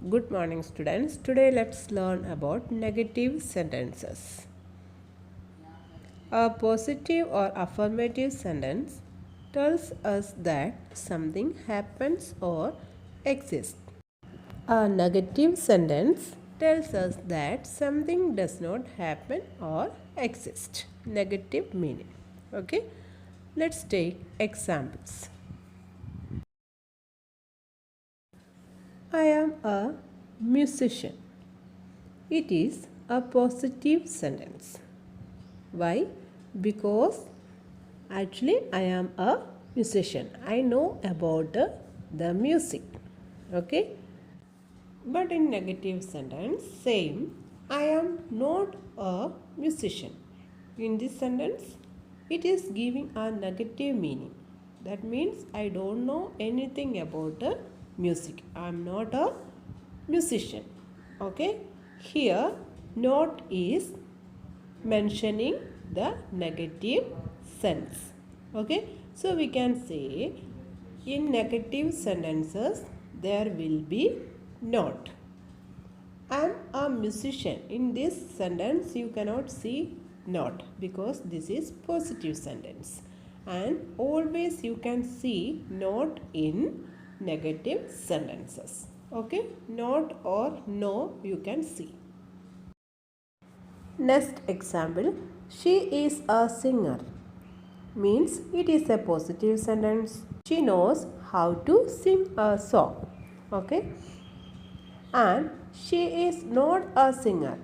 Good morning, students. Today, let's learn about negative sentences. A positive or affirmative sentence tells us that something happens or exists. A negative sentence tells us that something does not happen or exist. Negative meaning. Okay, let's take examples. I am a musician. It is a positive sentence. Why? Because actually I am a musician. I know about the music. Okay? But in negative sentence, same, I am not a musician. In this sentence, it is giving a negative meaning. That means I don't know anything about music. I am not a musician. Okay? Here, not is mentioning the negative sense. Okay? So we can say in negative sentences there will be not. I am a musician. In this sentence you cannot see not because this is positive sentence. And always you can see not in negative sentences. Okay? Not or no you can see. Next example, she is a singer means it is a positive sentence. She knows how to sing a song. Okay? And she is not a singer.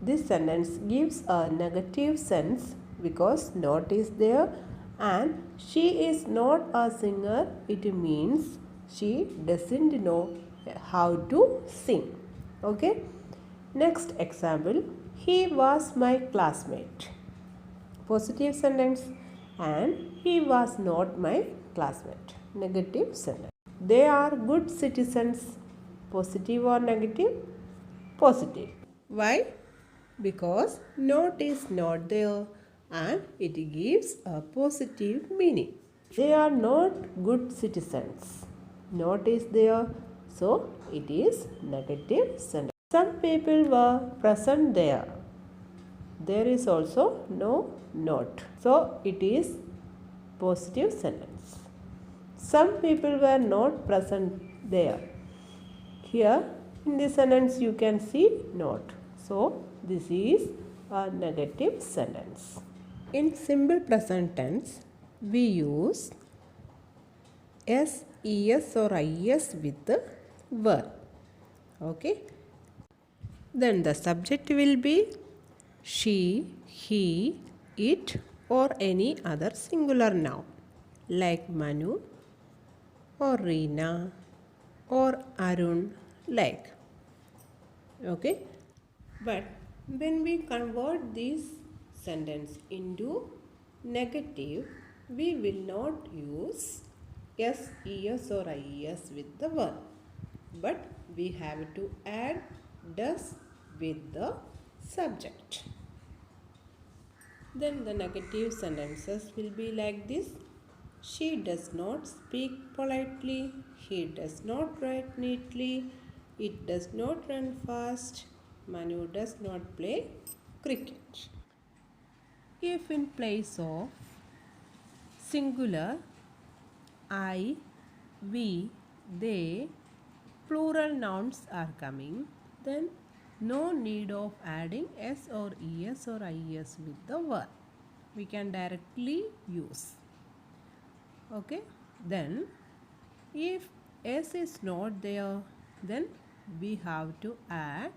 This sentence gives a negative sense because not is there and she is not a singer. It means she doesn't know how to sing. Okay? Next example, he was my classmate. Positive sentence and he was not my classmate. Negative sentence. They are good citizens. Positive or negative? Positive. Why? Because not is not there and it gives a positive meaning. They are not good citizens. Not is there, so it is negative sentence. Some people were present there. There is also no not. So it is positive sentence. Some people were not present there. Here in this sentence you can see not. So this is a negative sentence. In simple present tense we use s, es or is with the verb. Okay. Then the subject will be she, he, it or any other singular noun like Manu or Reena or Arun like. Okay. But when we convert this sentence into negative, we will not use s, es or is with the verb. But we have to add does with the subject. Then the negative sentences will be like this. She does not speak politely. He does not write neatly. It does not run fast. Manu does not play cricket. If in place of singular I, we, they, plural nouns are coming, then no need of adding s or es or is with the verb. We can directly use. Okay. Then if s is not there, then we have to add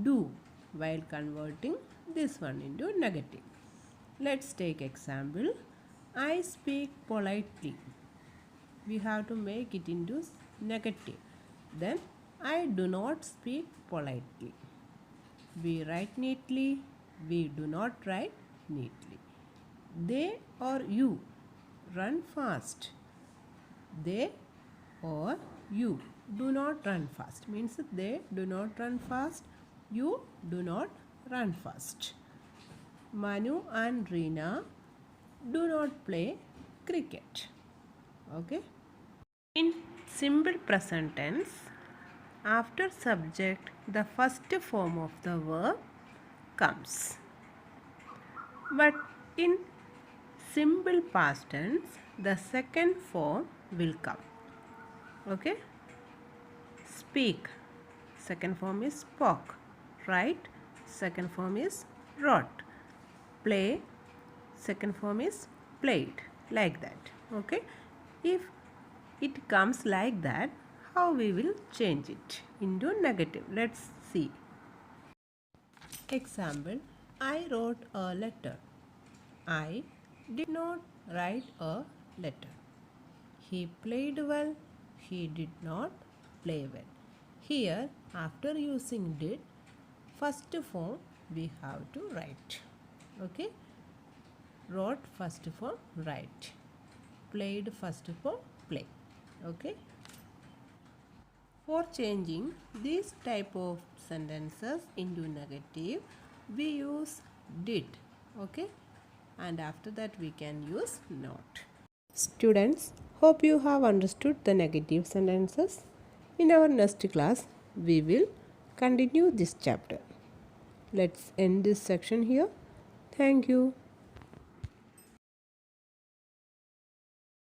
do while converting this one into negative. Let's take example. I speak politely. We have to make it into negative. Then I do not speak politely. We write neatly. We do not write neatly. They or you run fast. They or you do not run fast. Means they do not run fast. You do not run fast. Manu and Reena do not play cricket. Okay. In simple present tense, after subject the first form of the verb comes. But in simple past tense, the second form will come. Okay? Speak. Second form is spoke. Write. Second form is wrote. Play. Second form is played. Like that. Okay? If it comes like that, how we will change it into negative? Let's see. Example, I wrote a letter. I did not write a letter. He played well. He did not play well. Here, after using did, first form we have to write. Okay? Wrote first form write. Played first form play. Okay? For changing these type of sentences into negative, we use did. Okay? And after that we can use not. Students, hope you have understood the negative sentences. In our next class, we will continue this chapter. Let's end this section here. Thank you.